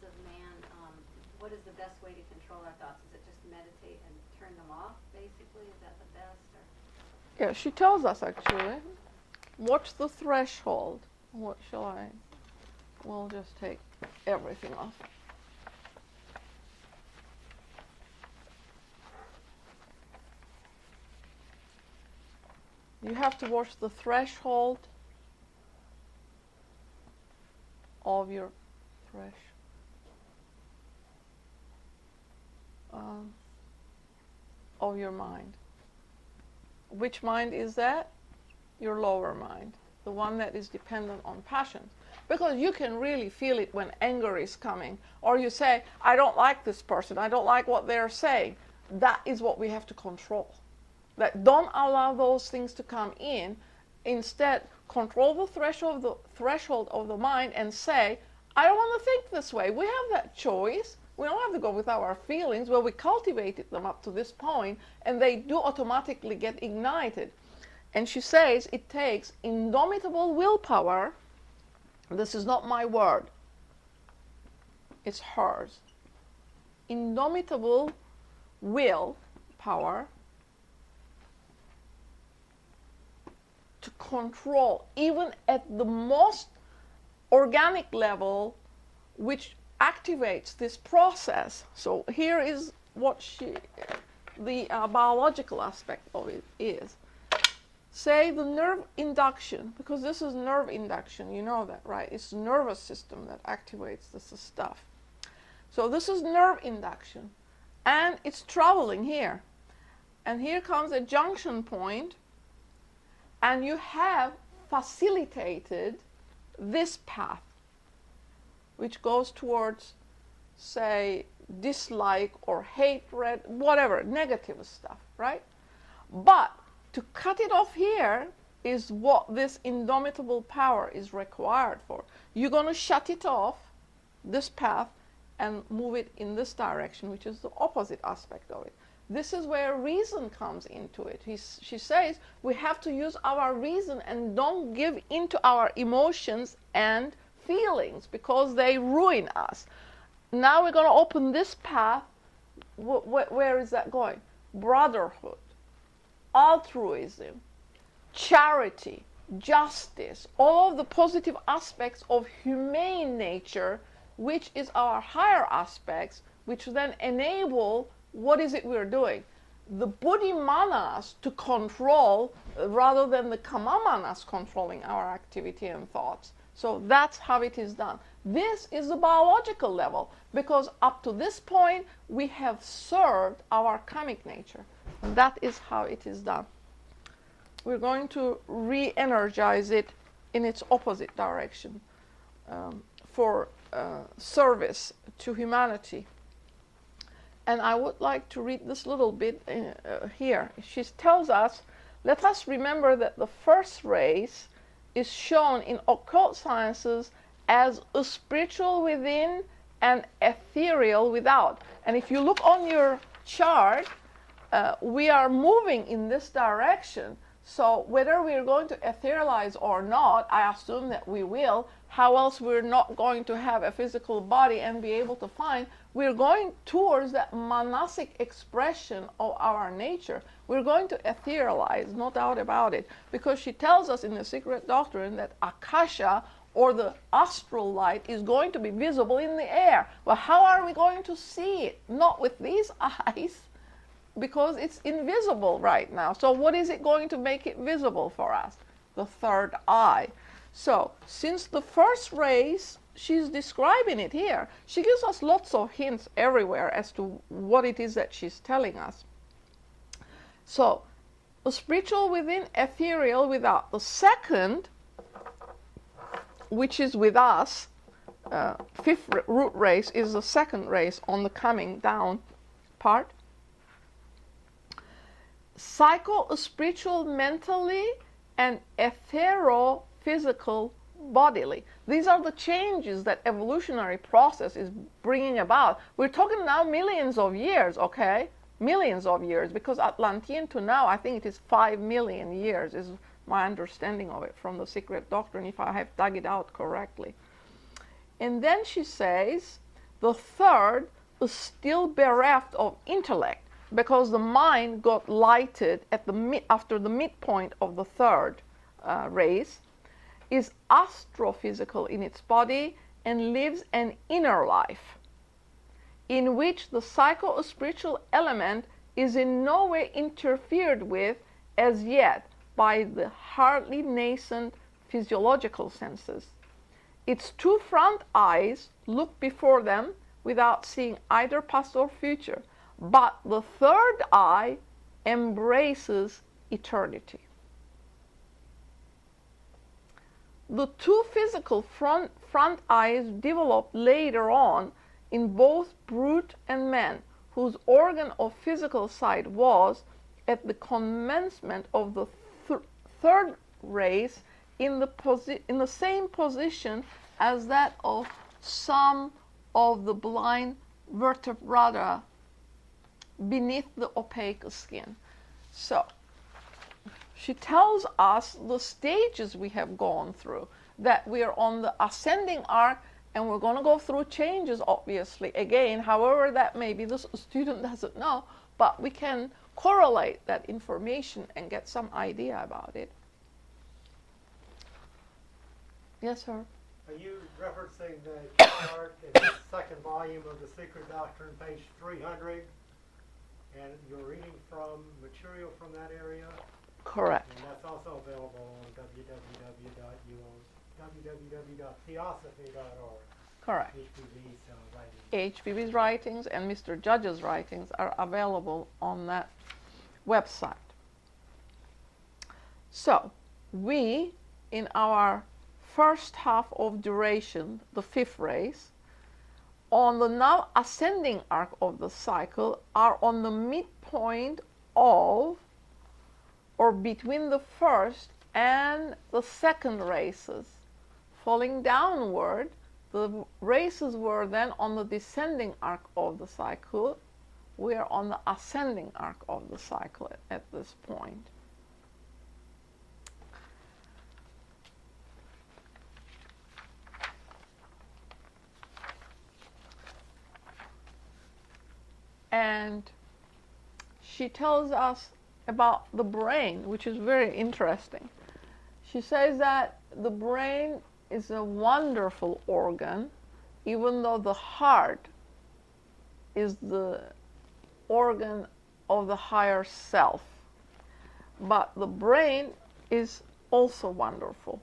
thoughts of man, what is the best way to control our thoughts? Is it just meditate and turn them off, basically? Is that the best? Or? Yeah, she tells us actually. Watch the threshold. What shall I? We'll just take everything off. You have to watch the threshold of your of your mind. Which mind is that? Your lower mind, the one that is dependent on passions. Because you can really feel it when anger is coming, or you say, I don't like this person, I don't like what they're saying. That is what we have to control. That don't allow those things to come in. Instead, control the threshold of the mind and say, I don't want to think this way. We have that choice. We don't have to go with our feelings. Well, we cultivated them up to this point, and they do automatically get ignited. And she says it takes indomitable willpower. This is not my word. It's hers. Indomitable willpower to control, even at the most organic level, which activates this process. So here is what the biological aspect of it is. Say the nerve induction, because this is nerve induction, you know that, right? It's the nervous system that activates this stuff. So this is nerve induction, and it's traveling here. And here comes a junction point, and you have facilitated this path, which goes towards, say, dislike or hatred, whatever, negative stuff, right? But to cut it off here is what this indomitable power is required for. You're going to shut it off, this path, and move it in this direction, which is the opposite aspect of it. This is where reason comes into it. She says we have to use our reason and don't give into our emotions and feelings, because they ruin us. Now we're going to open this path. Where is that going? Brotherhood, altruism, charity, justice, all of the positive aspects of humane nature, which is our higher aspects, which then enable, what is it we're doing? The buddhi manas to control, rather than the kama manas controlling our activity and thoughts. So that's how it is done. This is the biological level, because up to this point we have served our karmic nature. And that is how it is done. We're going to re-energize it in its opposite direction for service to humanity. And I would like to read this little bit here. She tells us, let us remember that the first race is shown in occult sciences as a spiritual within and ethereal without. And if you look on your chart, we are moving in this direction. So whether we're going to etherealize or not, I assume that we will. How else we're not going to have a physical body and be able to find? We're going towards that manasic expression of our nature. We're going to etherealize, no doubt about it, because she tells us in the secret doctrine that Akasha, or the astral light, is going to be visible in the air. Well, how are we going to see it? Not with these eyes, because it's invisible right now. So what is it going to make it visible for us? The third eye. So since the first race, she's describing it here. She gives us lots of hints everywhere as to what it is that she's telling us. So the spiritual within, ethereal without. The second, which is with us, fifth root race, is the second race on the coming down part. Psycho-spiritual mentally and ethero-physical bodily. These are the changes that evolutionary process is bringing about. We're talking now millions of years, okay? Millions of years, because Atlantean to now, I think it is 5 million years, is my understanding of it from the secret doctrine, if I have dug it out correctly. And then she says, The third is still bereft of intellect, because the mind got lighted at after the midpoint of the third race, is astrophysical in its body and lives an inner life in which the psycho-spiritual element is in no way interfered with as yet by the hardly nascent physiological senses. Its two front eyes look before them without seeing either past or future, but the third eye embraces eternity. The two physical front eyes develop later on in both brute and man, whose organ of physical sight was, at the commencement of the third race, in the same position as that of some of the blind vertebrata beneath the opaque skin. So, she tells us the stages we have gone through, that we are on the ascending arc, and we're going to go through changes, obviously. Again, however that may be, the student doesn't know, but we can correlate that information and get some idea about it. Yes, sir? Are you referencing the chart in the second volume of The Secret Doctrine, page 300? And you're reading from material from that area? Correct. And that's also available on www.theosophy.org. Correct. HPV's writings. HPV's writings and Mr. Judge's writings are available on that website. So, we, in our first half of duration, the fifth race, on the now ascending arc of the cycle, are on the midpoint of, or between the first and the second races. Falling downward, the races were then on the descending arc of the cycle. We are on the ascending arc of the cycle at this point. And she tells us about the brain, which is very interesting. She says that the brain is a wonderful organ, even though the heart is the organ of the higher self. But the brain is also wonderful.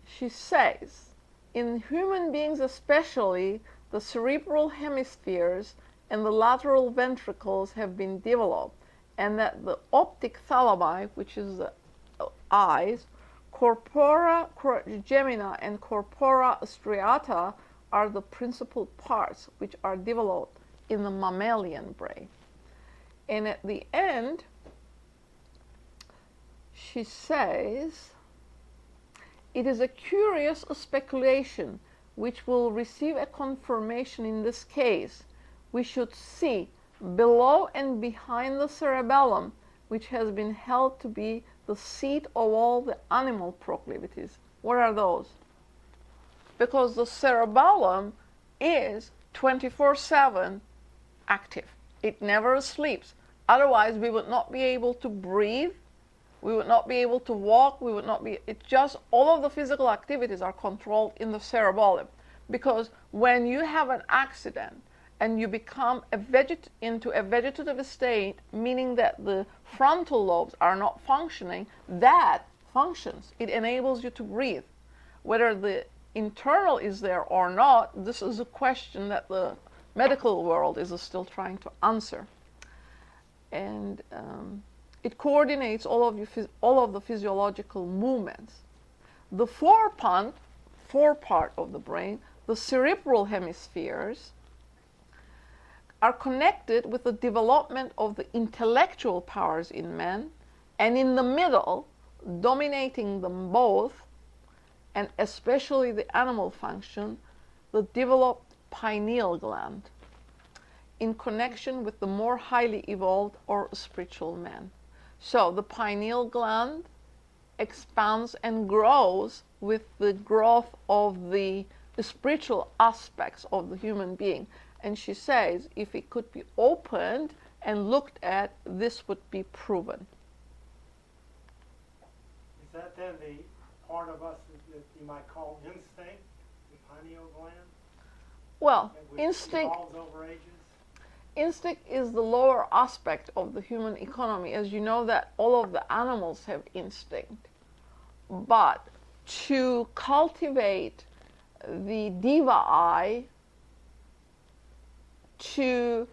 She says, in human beings especially, the cerebral hemispheres and the lateral ventricles have been developed, and that the optic thalami, which is the eyes, corpora gemina and corpora striata are the principal parts which are developed in the mammalian brain. And at the end, she says, it is a curious speculation which will receive a confirmation in this case. We should see below and behind the cerebellum, which has been held to be the seat of all the animal proclivities. What are those? Because the cerebellum is 24/7 active. It never sleeps. Otherwise, we would not be able to breathe. We would not be able to walk. We would not be, it just, all of the physical activities are controlled in the cerebellum. Because when you have an accident, and you become into a vegetative state, meaning that the frontal lobes are not functioning, that functions. It enables you to breathe. Whether the internal is there or not, this is a question that the medical world is still trying to answer. And it coordinates all of the physiological movements. The fore part of the brain, the cerebral hemispheres, are connected with the development of the intellectual powers in man, and in the middle, dominating them both, and especially the animal function, the developed pineal gland, in connection with the more highly evolved or spiritual man. So the pineal gland expands and grows with the growth of the the spiritual aspects of the human being. And she says if it could be opened and looked at, this would be proven. Is that then the part of us that you might call instinct, the pineal gland? Well, Which instinct, evolves over ages? instinct is the lower aspect of the human economy. As you know that all of the animals have instinct. But to cultivate the diva eye, to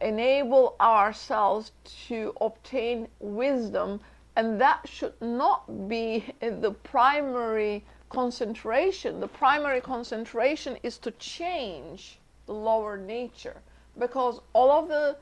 enable ourselves to obtain wisdom, and that should not be the primary concentration. The primary concentration is to change the lower nature, because all of the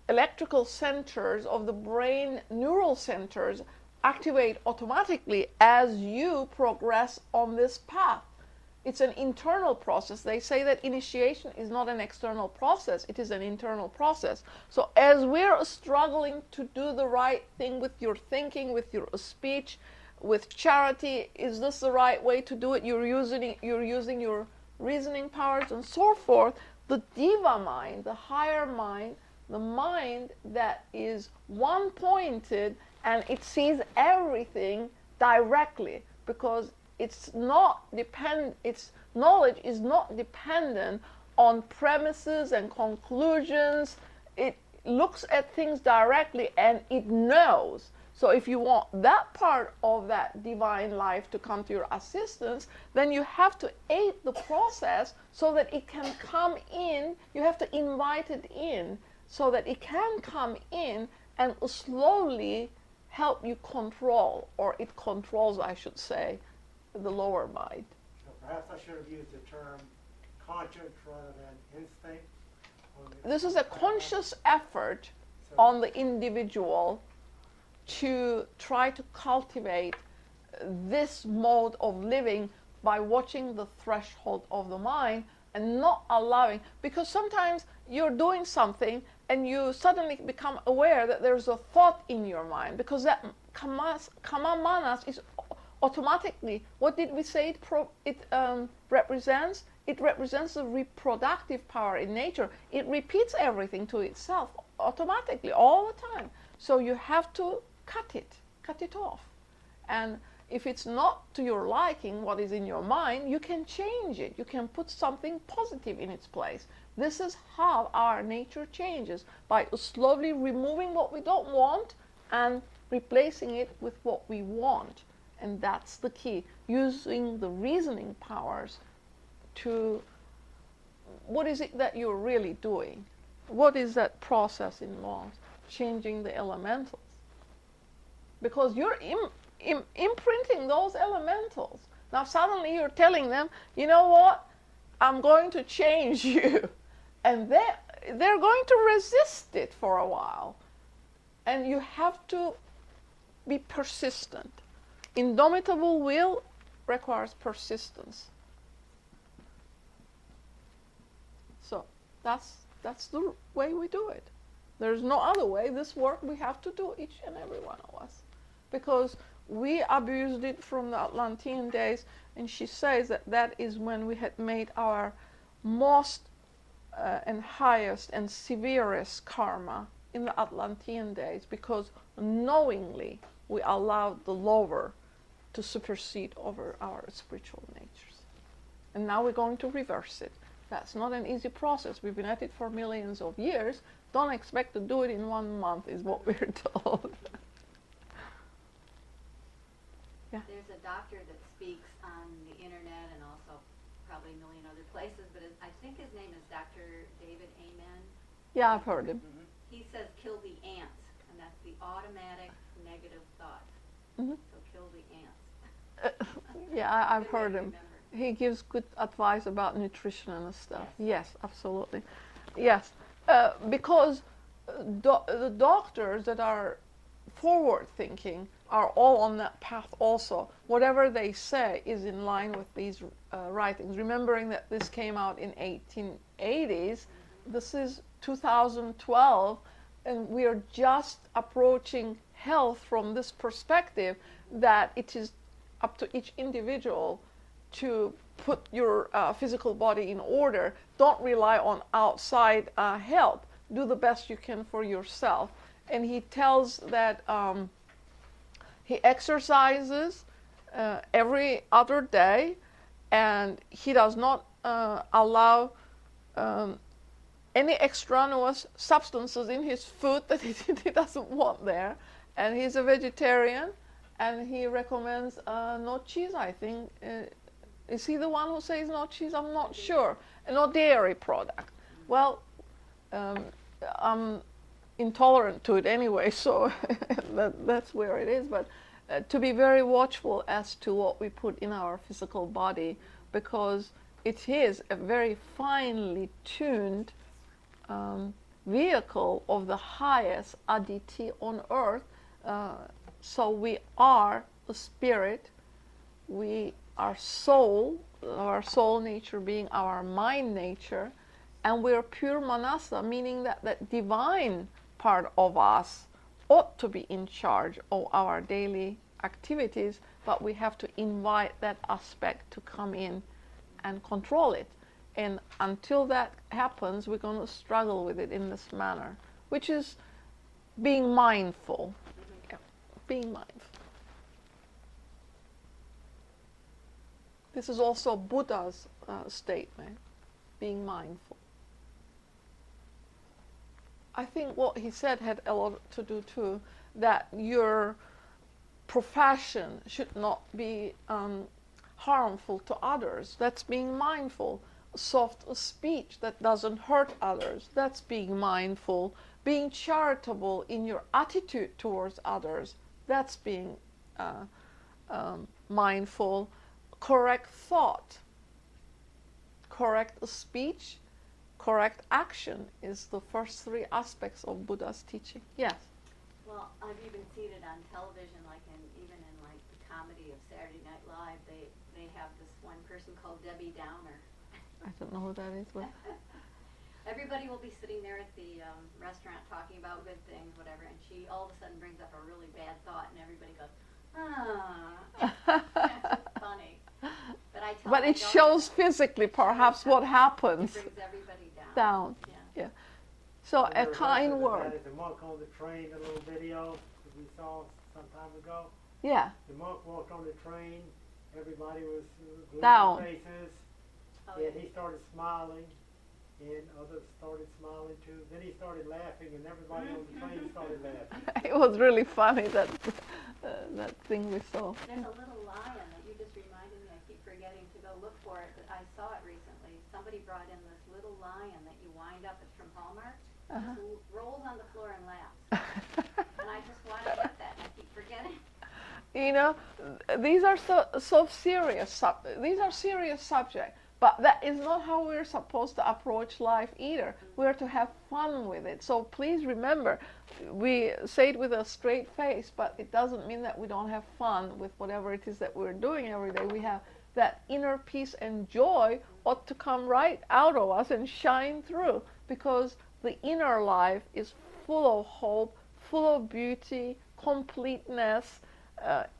electrical centers of the brain, neural centers, activate automatically as you progress on this path. It's an internal process. They say that initiation is not an external process, it is an internal process. So as we're struggling to do the right thing with your thinking, with your speech, with charity, is this the right way to do it? You're using your reasoning powers and so forth. The diva mind, the higher mind, the mind that is one-pointed, and it sees everything directly, because its knowledge is not dependent on premises and conclusions. It looks at things directly and it knows. So if you want that part of that divine life to come to your assistance, then you have to aid the process so that it can come in. You have to invite it in so that it can come in and slowly help you control, or it controls, I should say, the lower mind. So perhaps I should have used the term conscience rather than instinct. This is a conscious effort on the individual to try to cultivate this mode of living by watching the threshold of the mind and not allowing, because sometimes you're doing something and you suddenly become aware that there's a thought in your mind, because that kama manas is automatically, what did we say it represents? It represents the reproductive power in nature. It repeats everything to itself automatically all the time. So you have to cut it off. And if it's not to your liking what is in your mind, you can change it. You can put something positive in its place. This is how our nature changes, by slowly removing what we don't want and replacing it with what we want. And that's the key, using the reasoning powers to, what is it that you're really doing? What is that process involved? Changing the elementals. Because you're imprinting those elementals. Now suddenly you're telling them, you know what, I'm going to change you. And they're going to resist it for a while. And you have to be persistent. Indomitable will requires persistence. So that's the way we do it. There's no other way. This work we have to do, each and every one of us. Because we abused it from the Atlantean days, and she says that that is when we had made our most and highest and severest karma in the Atlantean days, because knowingly we allowed the lower to supersede over our spiritual natures. And now we're going to reverse it. That's not an easy process. We've been at it for millions of years. Don't expect to do it in 1 month, is what we're told. Yeah. There's a doctor that speaks on the internet and also probably a million other places, but I think his name is Dr. David Amen. Yeah, I've heard him. Mm-hmm. He says kill the ants, and that's the automatic negative thought. Mm-hmm. So kill the ants. Yeah, I've Good way heard to him. remember. He gives good advice about nutrition and stuff. Yes, absolutely. Yes, because the doctors that are forward thinking are all on that path also. Whatever they say is in line with these writings. Remembering that this came out in 1880s, this is 2012, and we are just approaching health from this perspective, that it is up to each individual to put your physical body in order. Don't rely on outside help. Do the best you can for yourself. And he tells that he exercises every other day, and he does not allow any extraneous substances in his food that he doesn't want there. And he's a vegetarian, and he recommends no cheese, I think. Is he the one who says no cheese? I'm not sure. No dairy product. Well, I'm intolerant to it anyway, so that's where it is. But to be very watchful as to what we put in our physical body, because it is a very finely tuned vehicle of the highest Aditi on earth. So we are a spirit, we are soul, our soul nature being our mind nature, and we're pure manasa, meaning that that divine part of us ought to be in charge of our daily activities, but we have to invite that aspect to come in and control it. And until that happens, we're going to struggle with it in this manner, which is being mindful. Yeah, being mindful. This is also Buddha's statement, being mindful. I think what he said had a lot to do too, that your profession should not be harmful to others. That's being mindful. Soft speech that doesn't hurt others. That's being mindful. Being charitable in your attitude towards others. That's being mindful. Correct thought, correct speech, correct action is the first three aspects of Buddha's teaching. Yes? Well, I've even seen it on television, like even in like the comedy of Saturday Night Live, they have this one person called Debbie Downer. I don't know who that is, but everybody will be sitting there at the restaurant talking about good things, whatever, and she all of a sudden brings up a really bad thought, and everybody goes, That's funny. But it shows physically perhaps what happens. It brings everybody down. Yeah. So a kind word. The monk on the train, the little video that we saw some time ago. Yeah. The monk walked on the train. Everybody was glued down. Their faces. And he started smiling, and others started smiling too. Then he started laughing, and everybody on the train started laughing. It was really funny, that thing we saw. There's a little lion that you just reminded me. I keep forgetting to go look for it, but I saw it recently. Somebody brought in this little lion that you wind up. It's from Hallmark. Just rolls on the floor and laughs. And I just want to get that, and I keep forgetting. You know, these are so serious. These are serious subjects. But that is not how we're supposed to approach life either. We're to have fun with it. So please remember, we say it with a straight face, but it doesn't mean that we don't have fun with whatever it is that we're doing every day. We have that inner peace and joy ought to come right out of us and shine through, because the inner life is full of hope, full of beauty, completeness,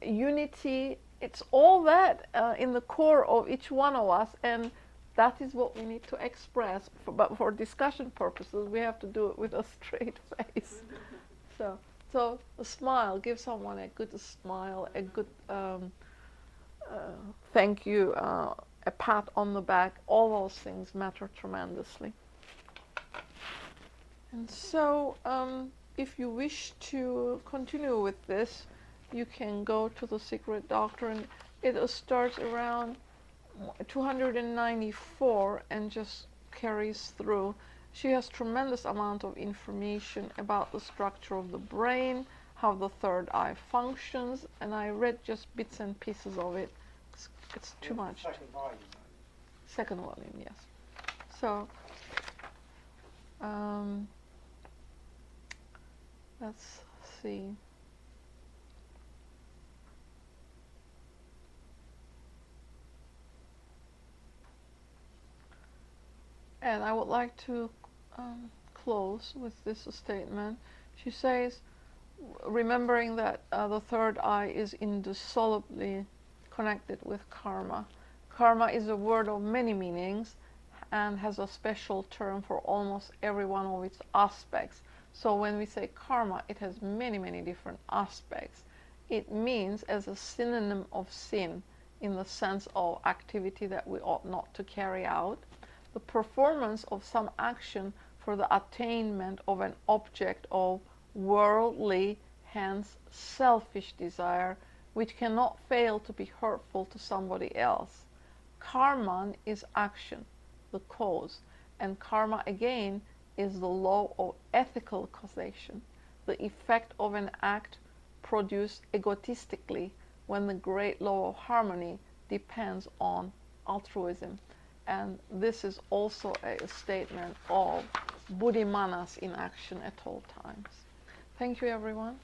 unity. It's all that in the core of each one of us, and that is what we need to express. But for discussion purposes, we have to do it with a straight face. So a smile, give someone a good smile, a good thank you, a pat on the back. All those things matter tremendously. And so, if you wish to continue with this, you can go to the Secret Doctrine. It starts around 294 and just carries through. She has tremendous amount of information about the structure of the brain, how the third eye functions, and I read just bits and pieces of it. It's too much. Second volume. Second volume, yes. So, let's see. And I would like to close with this statement. She says, remembering that the third eye is indissolubly connected with karma. Karma is a word of many meanings and has a special term for almost every one of its aspects. So when we say karma, it has many, many different aspects. It means as a synonym of sin, in the sense of activity that we ought not to carry out, the performance of some action for the attainment of an object of worldly, hence selfish desire, which cannot fail to be hurtful to somebody else. Karma is action, the cause, and karma again is the law of ethical causation, the effect of an act produced egotistically when the great law of harmony depends on altruism. And this is also a statement of buddhimanas in action at all times. Thank you, everyone.